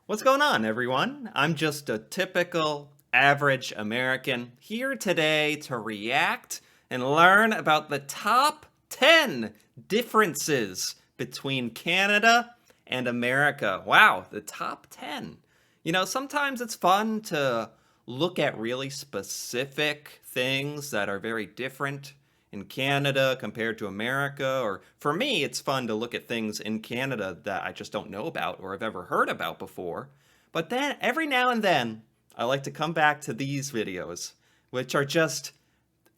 What's going on, everyone? I'm just a typical average American here today to react and learn about the top 10 differences between Canada and America. Wow, the top 10. You know, sometimes it's fun to look at really specific things that are very different in Canada compared to America, or for me, it's fun to look at things in Canada that I just don't know about or have ever heard about before. But then every now and then, I like to come back to these videos, which are just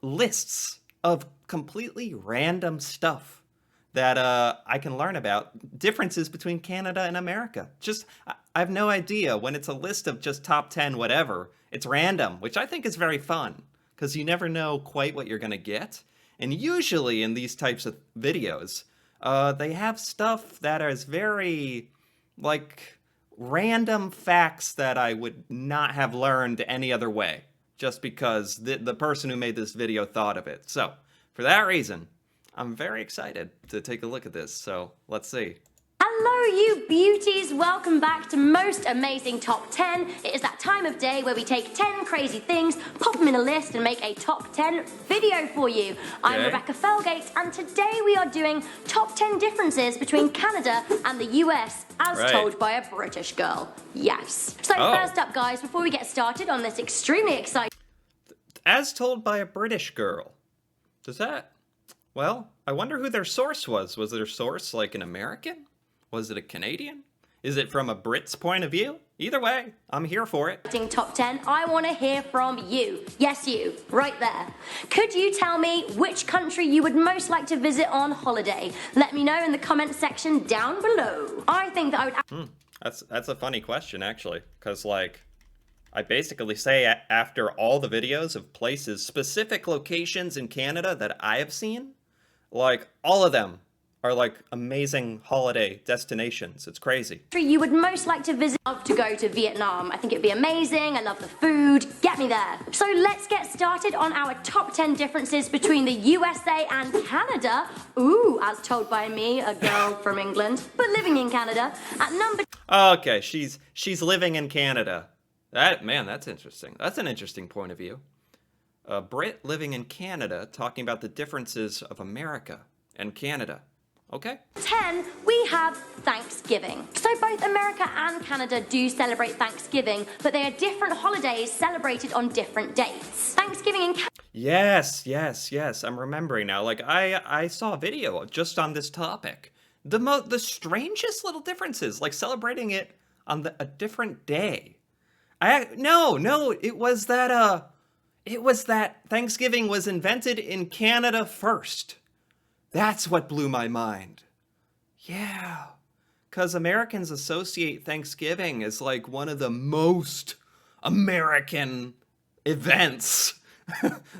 lists of completely random stuff that I can learn about, differences between Canada and America. I have no idea when it's a list of just top 10 whatever. It's random, which I think is very fun, because you never know quite what you're going to get. And usually in these types of videos, they have stuff that is very, like, random facts that I would not have learned any other way, just because the person who made this video thought of it. So, for that reason, I'm very excited to take a look at this. So, let's see. Hello, you beauties! Welcome back to Most Amazing Top 10. It is that time of day where we take 10 crazy things, pop them in a list, and make a top 10 video for you. I'm Rebecca Felgate, and today we are doing top 10 differences between Canada and the US, as told by a British girl. Yes. So first up, guys, before we get started on this extremely exciting... As told by a British girl. Does that... Well, I wonder who their source was. Was their source like an American? Was it a Canadian? Is it from a Brit's point of view? Either way, I'm here for it. Top 10, I want to hear from you. Yes, you, right there. Could you tell me which country you would most like to visit on holiday? Let me know in the comment section down below. I think that I would... That's a funny question, actually, because, like, I basically say after all the videos of places, specific locations in Canada that I have seen, like, all of them are like amazing holiday destinations. It's crazy. You would most like to visit? Love to go to Vietnam. I think it'd be amazing. I love the food. Get me there. So let's get started on our top 10 differences between the USA and Canada. Ooh, as told by me, a girl from England, but living in Canada. At number... Okay, she's living in Canada. That's interesting. That's an interesting point of view. A Brit living in Canada talking about the differences of America and Canada. Okay. 10, we have Thanksgiving. So both America and Canada do celebrate Thanksgiving, but they are different holidays celebrated on different dates. Thanksgiving in Canada... Yes. I'm remembering now. Like, I saw a video just on this topic. The strangest little differences, like celebrating it on a different day. It was that Thanksgiving was invented in Canada first. That's what blew my mind. Yeah, because Americans associate Thanksgiving as like one of the most American events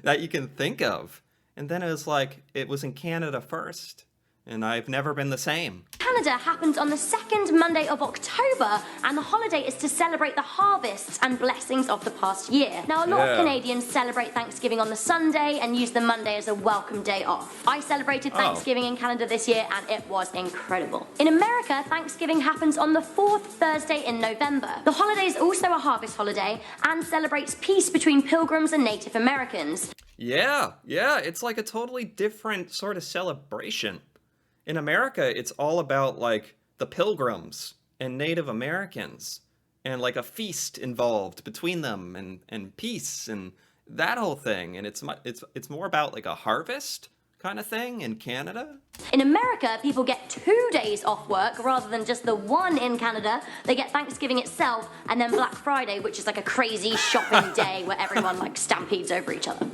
that you can think of. And then it was like, it was in Canada first. And I've never been the same. Canada happens on the second Monday of October, and the holiday is to celebrate the harvests and blessings of the past year. Now, a lot of Canadians celebrate Thanksgiving on the Sunday and use the Monday as a welcome day off. I celebrated Thanksgiving in Canada this year, and it was incredible. In America, Thanksgiving happens on the fourth Thursday in November. The holiday is also a harvest holiday and celebrates peace between Pilgrims and Native Americans. Yeah, it's like a totally different sort of celebration. In America, it's all about, like, the Pilgrims and Native Americans and, like, a feast involved between them and peace and that whole thing. And it's more about, like, a harvest kind of thing in Canada. In America, people get 2 days off work rather than just the one in Canada. They get Thanksgiving itself and then Black Friday, which is like a crazy shopping day where everyone, like, stampedes over each other.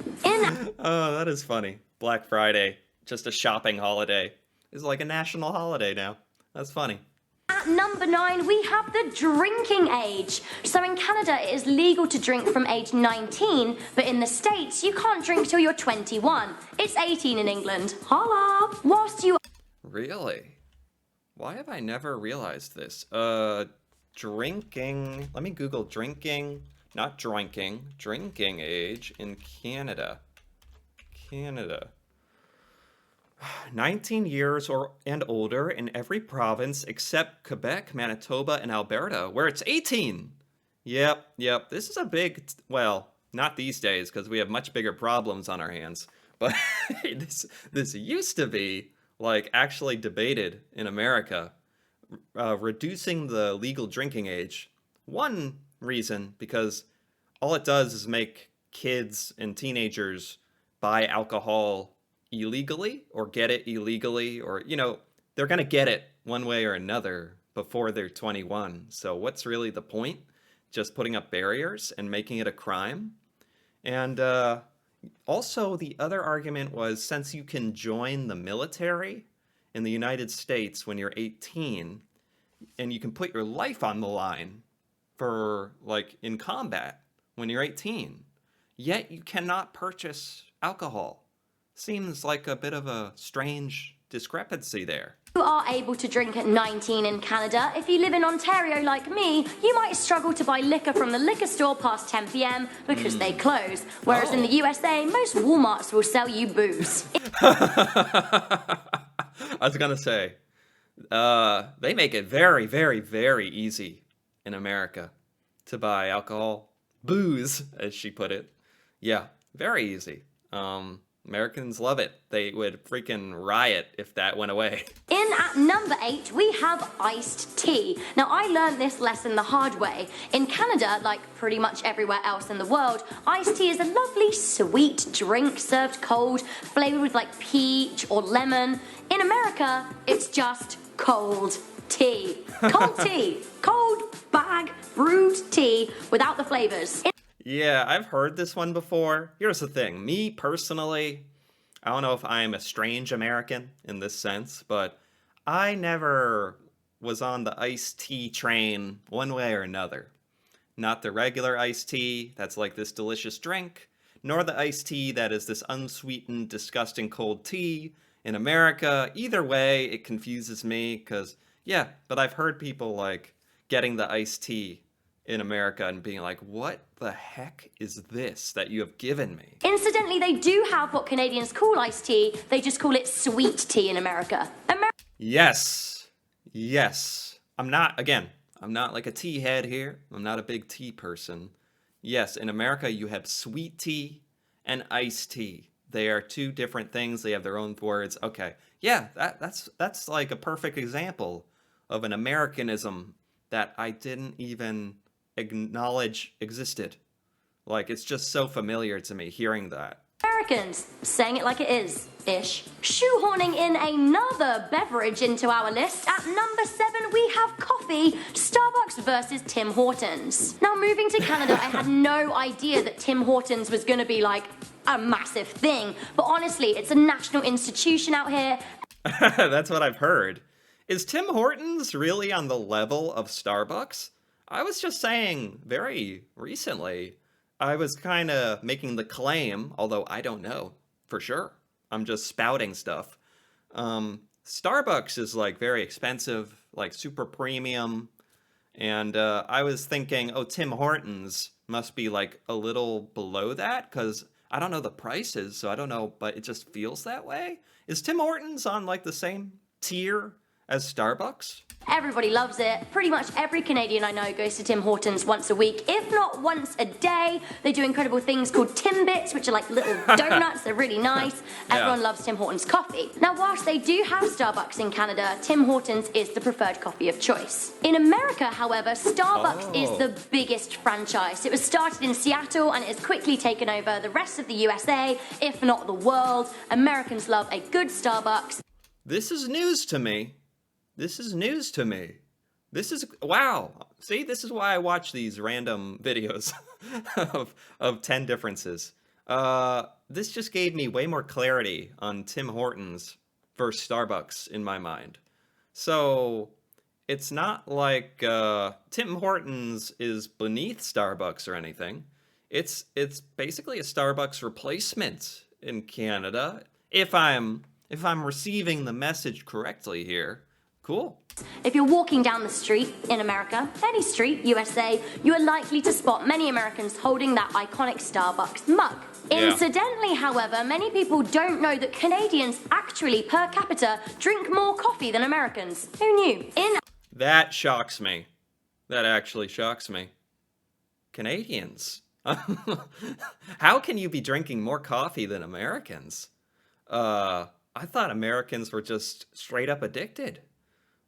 Oh, that is funny. Black Friday, just a shopping holiday. It's like a national holiday now. That's funny. At number 9, we have the drinking age. So in Canada, it is legal to drink from age 19, but in the States, you can't drink till you're 21. It's 18 in England. Holla! Whilst you... Really? Why have I never realized this? Drinking... Let me Google drinking... Not drinking. Drinking age in Canada. Canada. 19 years or and older in every province except Quebec, Manitoba, and Alberta, where it's 18. Yep. This is a big, well, not these days because we have much bigger problems on our hands. But this used to be like actually debated in America, reducing the legal drinking age. One reason because all it does is make kids and teenagers buy alcohol illegally or get it illegally, or they're going to get it one way or another before they're 21. So what's really the point? Just putting up barriers and making it a crime? And also the other argument was, since you can join the military in the United States when you're 18 and you can put your life on the line for like in combat when you're 18, yet you cannot purchase alcohol. Seems like a bit of a strange discrepancy there. You are able to drink at 19 in Canada. If you live in Ontario like me, you might struggle to buy liquor from the liquor store past 10 p.m. because they close. Whereas in the USA, most Walmarts will sell you booze. I was gonna say, they make it very, very, very easy in America to buy alcohol. Booze, as she put it. Yeah, very easy. Americans love it. They would freaking riot if that went away. In at number 8, we have iced tea. Now, I learned this lesson the hard way. In Canada, like pretty much everywhere else in the world, iced tea is a lovely, sweet drink served cold, flavored with like peach or lemon. In America, it's just cold tea. Cold tea. Cold bag brewed tea without the flavors. Yeah, I've heard this one before. Here's the thing. Me, personally, I don't know if I'm a strange American in this sense, but I never was on the iced tea train one way or another. Not the regular iced tea that's like this delicious drink, nor the iced tea that is this unsweetened, disgusting cold tea. In America, either way, it confuses me because, yeah, but I've heard people like getting the iced tea in America and being like, what the heck is this that you have given me? Incidentally, they do have what Canadians call iced tea. They just call it sweet tea in America. Yes. I'm not like a tea head here. I'm not a big tea person. Yes, in America, you have sweet tea and iced tea. They are two different things. They have their own words. Okay. Yeah, that's like a perfect example of an Americanism that I didn't even acknowledge existed. Like, it's just so familiar to me hearing that. Americans, saying it like it is, ish. Shoehorning in another beverage into our list, at number 7 we have coffee, Starbucks versus Tim Hortons. Now, moving to Canada, I had no idea that Tim Hortons was gonna be like a massive thing, but honestly, it's a national institution out here. That's what I've heard. Is Tim Hortons really on the level of Starbucks? I was just saying very recently, I was kind of making the claim, although I don't know for sure. I'm just spouting stuff. Starbucks is like very expensive, like super premium. And I was thinking, oh, Tim Hortons must be like a little below that because I don't know the prices, so I don't know, but it just feels that way. Is Tim Hortons on like the same tier as Starbucks? Everybody loves it. Pretty much every Canadian I know goes to Tim Hortons once a week, if not once a day. They do incredible things called Timbits, which are like little donuts. They're really nice. Everyone loves Tim Hortons coffee. Now, whilst they do have Starbucks in Canada, Tim Hortons is the preferred coffee of choice. In America, however, Starbucks is the biggest franchise. It was started in Seattle and it has quickly taken over the rest of the USA, if not the world. Americans love a good Starbucks. This is news to me. This is news to me. This is, wow. See, this is why I watch these random videos of 10 differences. This just gave me way more clarity on Tim Hortons versus Starbucks in my mind. So it's not like Tim Hortons is beneath Starbucks or anything. It's basically a Starbucks replacement in Canada. If I'm receiving the message correctly here. Cool. If you're walking down the street in America, any street, USA, you are likely to spot many Americans holding that iconic Starbucks mug. Yeah. Incidentally, however, many people don't know that Canadians actually, per capita, drink more coffee than Americans. Who knew? That shocks me. That actually shocks me. Canadians. How can you be drinking more coffee than Americans? I thought Americans were just straight up addicted.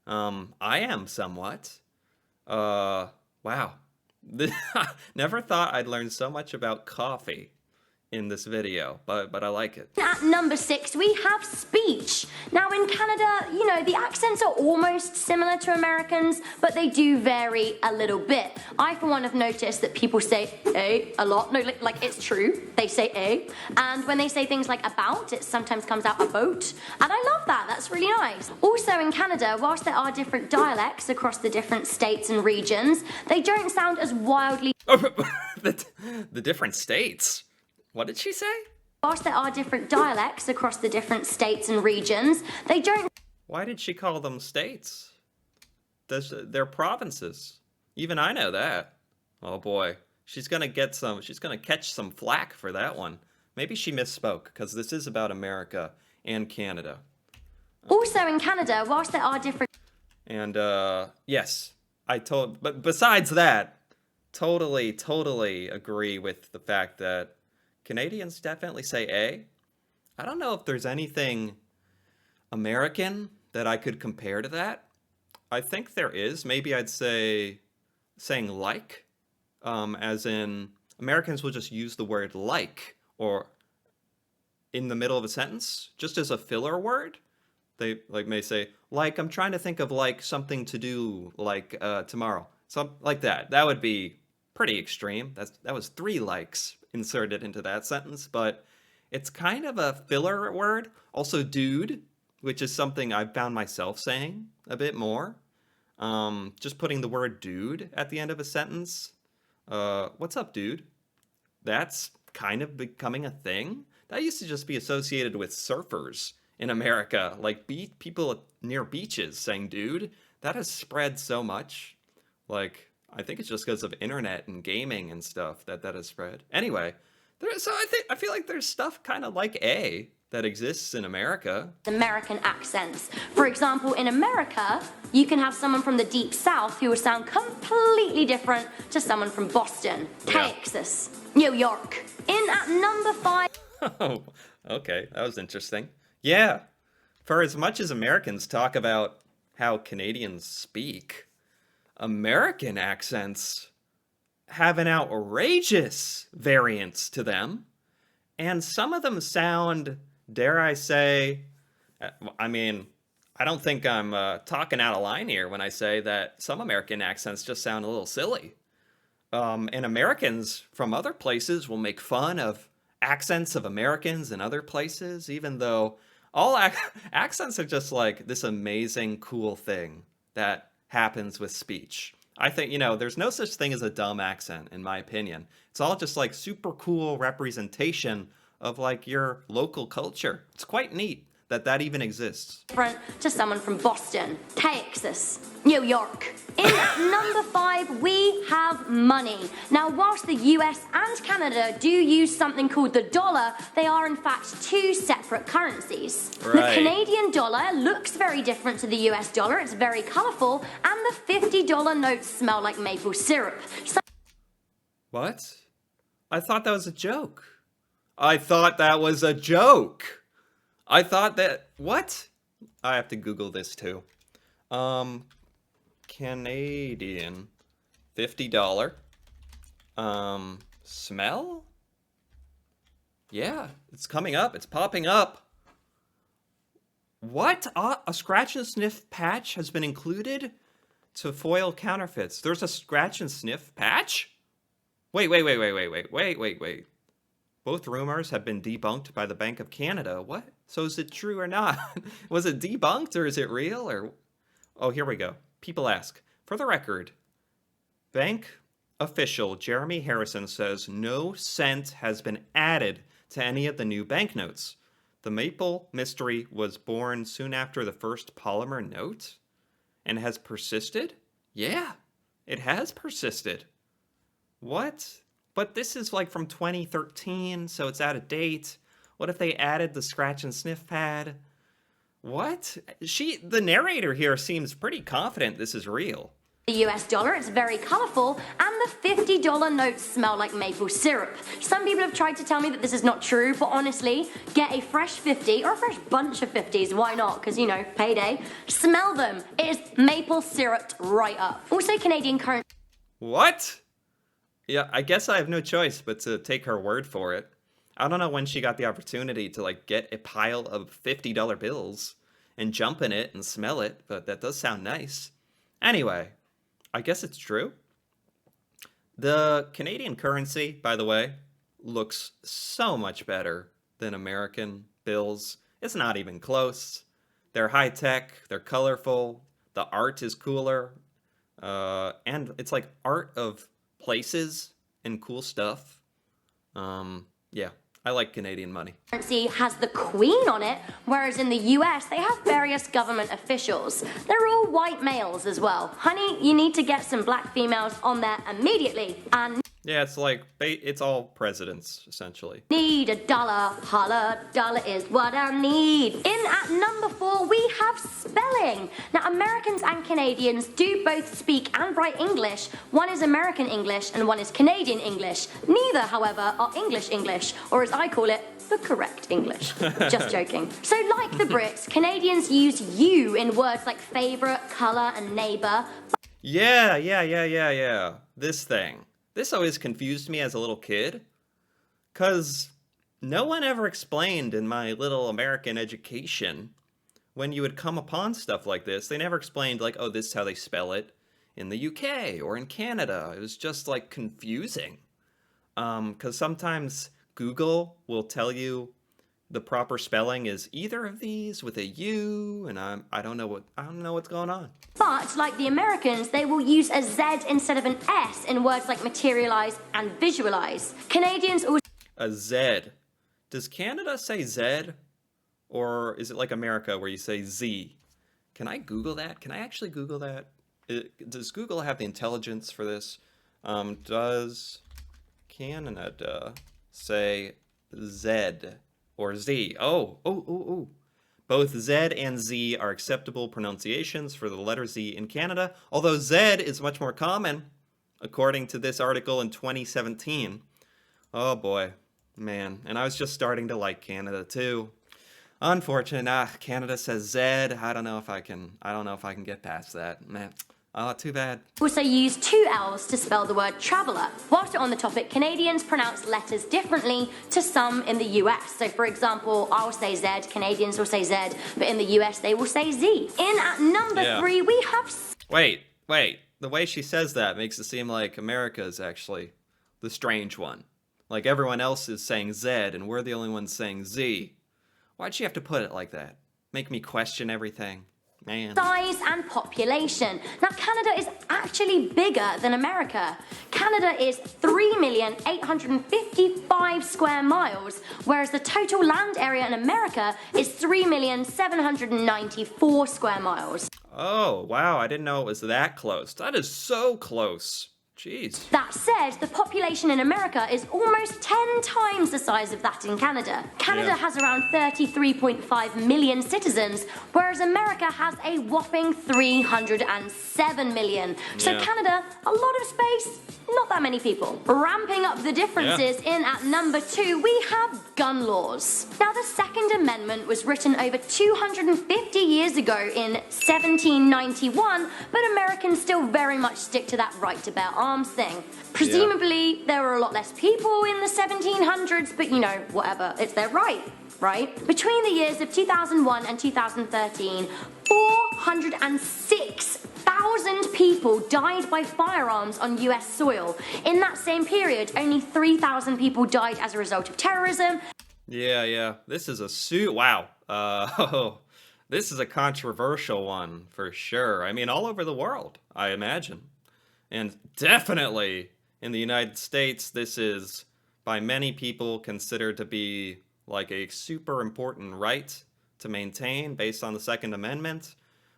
I am somewhat. Wow. Never thought I'd learn so much about coffee in this video, but I like it. At number 6, we have speech. Now in Canada, you know, the accents are almost similar to Americans, but they do vary a little bit. I, for one, have noticed that people say a lot. No, like it's true. They say a. And when they say things like about, it sometimes comes out about. And I love that. That's really nice. Also in Canada, whilst there are different dialects across the different states and regions, they don't sound as wildly... The different states? What did she say? Whilst there are different dialects across the different states and regions, they don't... Why did she call them states? They're provinces. Even I know that. Oh boy. She's gonna catch some flack for that one. Maybe she misspoke, because this is about America and Canada. Also in Canada, whilst there are different... And, yes. But besides that, totally agree with the fact that Canadians definitely say A. I don't know if there's anything American that I could compare to that. I think there is. Maybe I'd say saying like, as in Americans will just use the word like or in the middle of a sentence just as a filler word. They may say like, I'm trying to think of like something to do like tomorrow. Something like that. That would be pretty extreme. That was 3 likes inserted into that sentence, but it's kind of a filler word. Also, dude, which is something I've found myself saying a bit more. Just putting the word dude at the end of a sentence. What's up, dude? That's kind of becoming a thing. That used to just be associated with surfers in America, like people near beaches saying dude. That has spread so much. Like, I think it's just because of internet and gaming and stuff that has spread. Anyway, I feel like there's stuff kind of like A that exists in America. American accents. For example, in America, you can have someone from the deep south who will sound completely different to someone from Boston, Texas, New York. In at number 5... Oh, okay. That was interesting. Yeah. For as much as Americans talk about how Canadians speak, American accents have an outrageous variance to them, and some of them sound, dare I say, I mean, I don't think I'm talking out of line here when I say that some American accents just sound a little silly. And Americans from other places will make fun of accents of Americans in other places, even though all accents are just like this amazing, cool thing that happens with speech. I think, there's no such thing as a dumb accent, in my opinion. It's all just like super cool representation of like your local culture. It's quite neat that even exists. Different to someone from Boston, Texas, New York. In at number 5, we have money. Now, whilst the US and Canada do use something called the dollar, they are in fact 2 separate currencies. Right. The Canadian dollar looks very different to the US dollar. It's very colourful, and the $50 notes smell like maple syrup. What? I thought that was a joke. I thought that... What? I have to Google this too. Canadian $50 smell? Yeah, it's coming up. It's popping up. What? A scratch and sniff patch has been included to foil counterfeits. There's a scratch and sniff patch? Wait. Both rumors have been debunked by the Bank of Canada. What? So is it true or not? Was it debunked or is it real? Or oh, here we go. People ask. For the record, bank official Jeremy Harrison says no cent has been added to any of the new banknotes. The maple mystery was born soon after the first polymer note and has persisted? Yeah, it has persisted. What? But this is like from 2013, so it's out of date. What if they added the scratch and sniff pad? What? The narrator here seems pretty confident this is real. The US dollar, it's very colourful, and the $50 notes smell like maple syrup. Some people have tried to tell me that this is not true, but honestly, get a fresh 50 or a fresh bunch of 50s, why not? Because, you know, payday. Smell them. It is maple syruped right up. Also, Canadian currency. What? Yeah, I guess I have no choice but to take her word for it. I don't know when she got the opportunity to, like, get a pile of $50 bills and jump in it and smell it, but that does sound nice. Anyway, I guess it's true. The Canadian currency, by the way, looks so much better than American bills. It's not even close. They're high-tech, they're colorful, the art is cooler, and it's like art of places and cool stuff. Yeah, I like Canadian money. Currency has the Queen on it, whereas in the US they have various government officials. They're all white males as well. Honey, you need to get some black females on there immediately. And yeah, it's like, it's all presidents, essentially. need a dollar, holla, dollar is what I need. In at number 4, we have spelling. Now, Americans and Canadians do both speak and write English. One is American English and one is Canadian English. Neither, however, are English English, or as I call it, the correct English. Just joking. So like the Brits, Canadians use you in words like favourite, colour and neighbour. Yeah. This thing. This always confused me as a little kid, because no one ever explained in my little American education when you would come upon stuff like this. They never explained, like, oh, this is how they spell it in the UK or in Canada. It was just, like, confusing. Because sometimes Google will tell you the proper spelling is either of these with a U, and I don't know what's going on. But, like the Americans, they will use a Z instead of an S in words like materialize and visualize. Canadians also... A Z. Does Canada say Z? Or is it like America where you say Z? Can I Google that? Can I actually Google that? Does Google have the intelligence for this? Does Canada say Z or Z? Oh. Both Z and Z are acceptable pronunciations for the letter Z in Canada, although Z is much more common, according to this article in 2017. Oh boy, man. And I was just starting to like Canada too. Unfortunate. Canada says Z. I don't know if I can get past that. Man. Oh, too bad. Also use 2 L's to spell the word traveller. Whilst we're on the topic, Canadians pronounce letters differently to some in the US. So for example, I'll say Z, Canadians will say Z, but in the US they will say Z. In at number 3, we have... Wait. The way she says that makes it seem like America is actually the strange one. Like everyone else is saying Z and we're the only ones saying Z. Why'd she have to put it like that? Make me question everything. Man. Size and population. Now, Canada is actually bigger than America. Canada is 3,855 square miles, whereas the total land area in America is 3,794 square miles. Oh, wow, I didn't know it was that close. That is so close. Jeez. That said, the population in America is almost 10 times the size of that in Canada. Canada has around 33.5 million citizens, whereas America has a whopping 307 million. So Canada, a lot of space, not that many people. Ramping up the differences, in at number 2, we have gun laws. Now, the Second Amendment was written over 250 years ago in 1791, but Americans still very much stick to that right to bear arms thing. Presumably, there were a lot less people in the 1700s, but you know, whatever, it's their right. Between the years of 2001 and 2013, 406,000 people died by firearms on US soil. In that same period, only 3,000 people died as a result of terrorism. Yeah. This is a wow. This is a controversial one for sure. I mean, all over the world, I imagine. And definitely in the United States, this is by many people considered to be like a super important right to maintain based on the Second Amendment.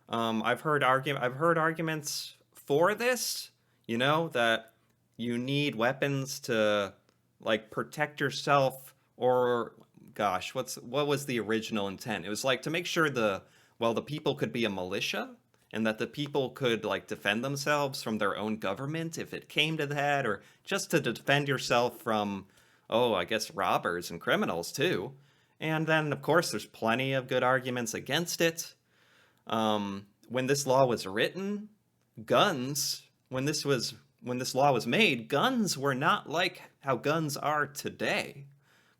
I've heard arguments for this, you know, that you need weapons to like protect yourself, or gosh, what was the original intent? It was like to make sure the people could be a militia, and that the people could like defend themselves from their own government if it came to that, or just to defend yourself from, oh, I guess robbers and criminals too. And then of course there's plenty of good arguments against it. When this law was written, guns, when this law was made, guns were not like how guns are today.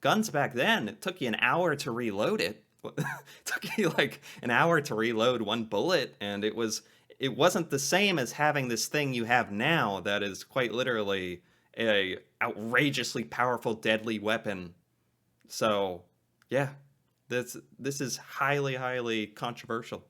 Guns back then, it took you an hour to reload it. It took you like an hour to reload one bullet, and it wasn't the same as having this thing you have now that is quite literally a outrageously powerful, deadly weapon. So, yeah, this is highly, highly controversial,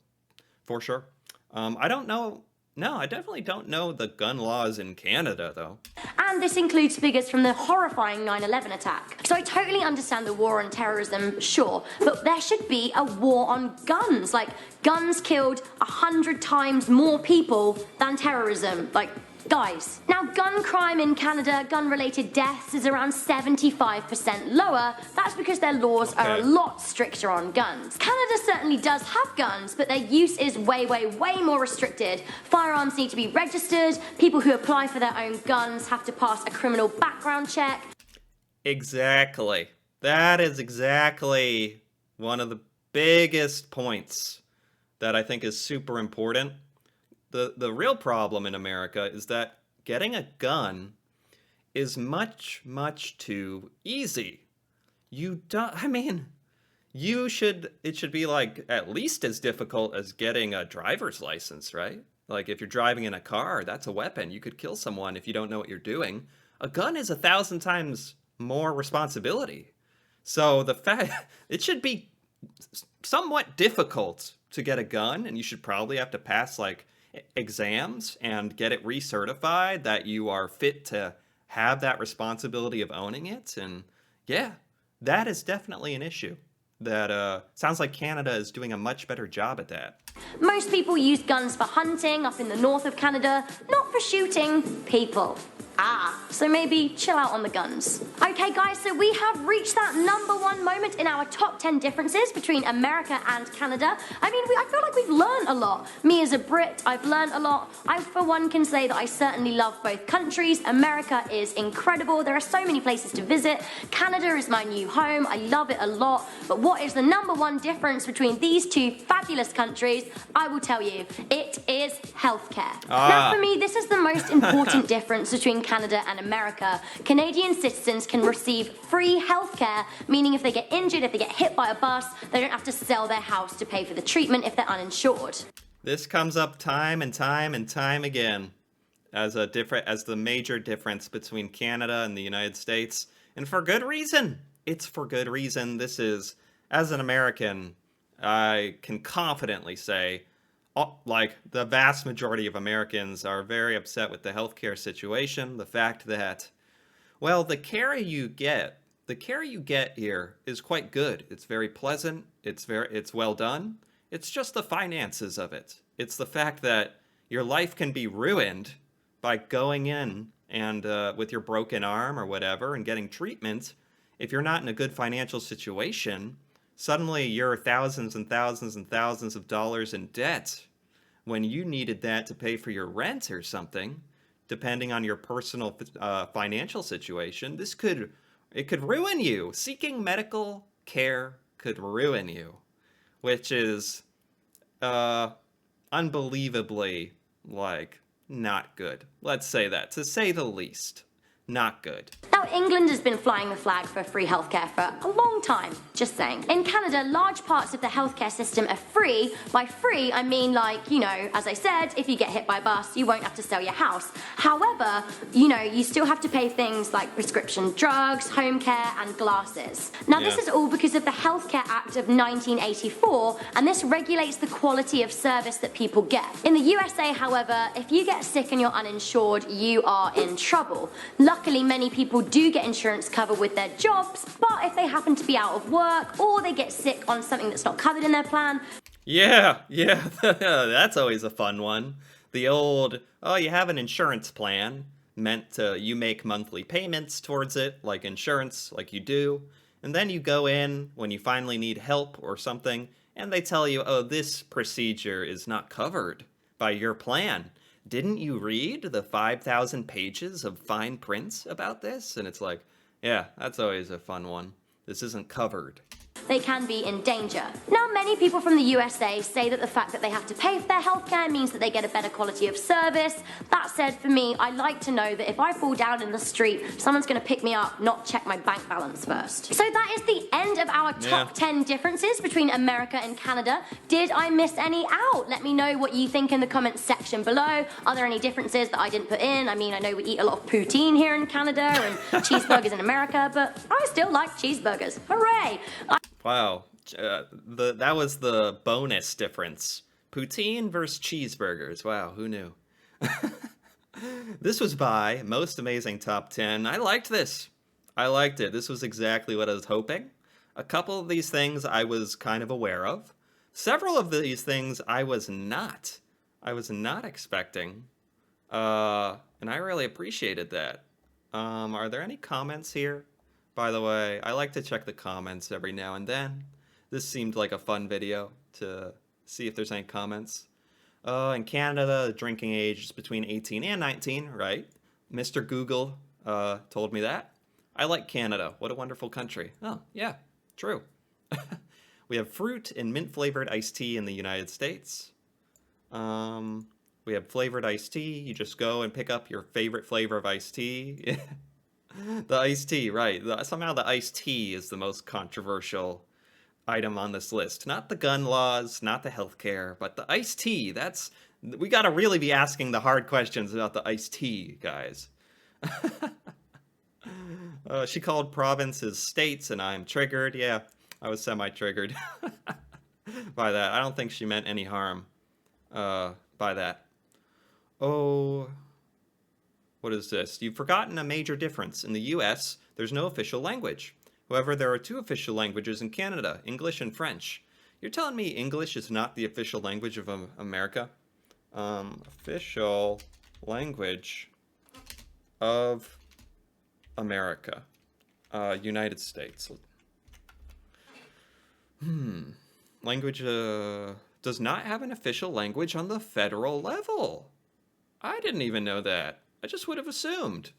for sure. I don't know. No, I definitely don't know the gun laws in Canada, though. And this includes figures from the horrifying 9/11 attack. So I totally understand the war on terrorism, sure, but there should be a war on guns. Like, guns killed 100 times more people than terrorism. Like, guys. Now, gun crime in Canada, gun-related deaths, is around 75% lower. That's because their laws are a lot stricter on guns. Canada certainly does have guns, but their use is way, way, way more restricted. Firearms need to be registered. People who apply for their own guns have to pass a criminal background check. Exactly. That is exactly one of the biggest points that I think is super important. The real problem in America is that getting a gun is much, much too easy. It should be like at least as difficult as getting a driver's license, right? Like if you're driving in a car, that's a weapon. You could kill someone if you don't know what you're doing. A gun is 1,000 times more responsibility. So it should be somewhat difficult to get a gun, and you should probably have to pass like exams and get it recertified that you are fit to have that responsibility of owning it. And yeah, that is definitely an issue that sounds like Canada is doing a much better job at that. Most people use guns for hunting up in the north of Canada, not for shooting people. So maybe chill out on the guns. Okay guys, so we have reached that #1 moment in our top 10 differences between America and Canada. I mean, I feel like we've learned a lot. Me as a Brit, I've learned a lot. I, for one, can say that I certainly love both countries. America is incredible. There are so many places to visit. Canada is my new home. I love it a lot. But what is the #1 difference between these two fabulous countries? I will tell you. It is healthcare. Now, for me, this is the most important difference between Canada and America. Canadian citizens can receive free healthcare, meaning if they get injured, if they get hit by a bus, they don't have to sell their house to pay for the treatment if they're uninsured. This comes up time and time and time again as the major difference between Canada and the United States, and for good reason. It's for good reason. This is, as an American, I can confidently say, like the vast majority of Americans are very upset with the healthcare situation. The fact that, well, the care you get here is quite good. It's very pleasant. It's well done. It's just the finances of it. It's the fact that your life can be ruined by going in and with your broken arm or whatever and getting treatment. If you're not in a good financial situation, suddenly you're thousands and thousands and thousands of dollars in debt when you needed that to pay for your rent or something, depending on your personal financial situation. It could ruin you. Seeking medical care could ruin you, which is unbelievably, like, not good. Let's say that, to say the least. Not good. Now, England has been flying the flag for free healthcare for a long time, just saying. In Canada, large parts of the healthcare system are free. By free, I mean, like, you know, as I said, if you get hit by a bus, you won't have to sell your house. However, you know, you still have to pay things like prescription drugs, home care, and glasses. Now, this is all because of the Healthcare Act of 1984, and this regulates the quality of service that people get. In the USA, however, if you get sick and you're uninsured, you are in trouble. Luckily, many people do get insurance cover with their jobs, but if they happen to be out of work or they get sick on something that's not covered in their plan... Yeah, that's always a fun one. The old, oh, you have an insurance plan. meant to, you make monthly payments towards it, like insurance, like you do. And then you go in when you finally need help or something, and they tell you, oh, this procedure is not covered by your plan. Didn't you read the 5,000 pages of fine print about this? And it's like, yeah, that's always a fun one. This isn't covered. They can be in danger. Now, many people from the USA say that the fact that they have to pay for their healthcare means that they get a better quality of service. That said, for me, I like to know that if I fall down in the street, someone's going to pick me up, not check my bank balance first. So that is the end of our top 10 differences between America and Canada. Did I miss any out? Let me know what you think in the comments section below. Are there any differences that I didn't put in? I mean, I know we eat a lot of poutine here in Canada and cheeseburgers in America, but I still like cheeseburgers. Hooray! Wow, that was the bonus difference. Poutine versus cheeseburgers. Wow, who knew? This was by Most Amazing Top 10. I liked this. I liked it. This was exactly what I was hoping. A couple of these things I was kind of aware of. Several of these things I was not. I was not expecting. And I really appreciated that. Are there any comments here? By the way, I like to check the comments every now and then. This seemed like a fun video to see if there's any comments. In Canada, the drinking age is between 18 and 19, right? Mr. Google told me that. I like Canada. What a wonderful country. Oh, yeah, true. We have fruit and mint-flavored iced tea in the United States. We have flavored iced tea. You just go and pick up your favorite flavor of iced tea. The iced tea, right. Somehow the iced tea is the most controversial item on this list. Not the gun laws, not the healthcare, but the iced tea. We gotta really be asking the hard questions about the iced tea, guys. She called provinces states, and I'm triggered. Yeah, I was semi-triggered by that. I don't think she meant any harm by that. Oh... What is this? You've forgotten a major difference. In the US, there's no official language. However, there are two official languages in Canada, English and French. You're telling me English is not the official language of America? Official language of America. United States. Language does not have an official language on the federal level. I didn't even know that. I just would have assumed.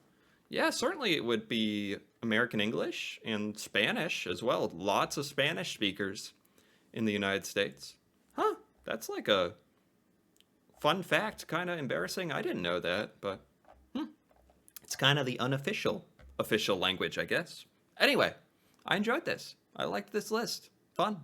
Yeah, certainly it would be American English and Spanish as well. Lots of Spanish speakers in the United States. Huh, that's like a fun fact, kind of embarrassing. I didn't know that, but it's kind of the unofficial official language, I guess. Anyway, I enjoyed this. I liked this list. Fun.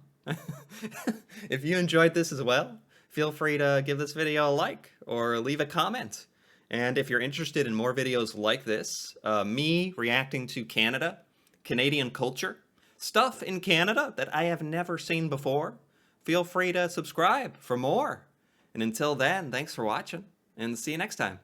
If you enjoyed this as well, feel free to give this video a like or leave a comment. And if you're interested in more videos like this, me reacting to Canada, Canadian culture, stuff in Canada that I have never seen before, feel free to subscribe for more. And until then, thanks for watching, and see you next time.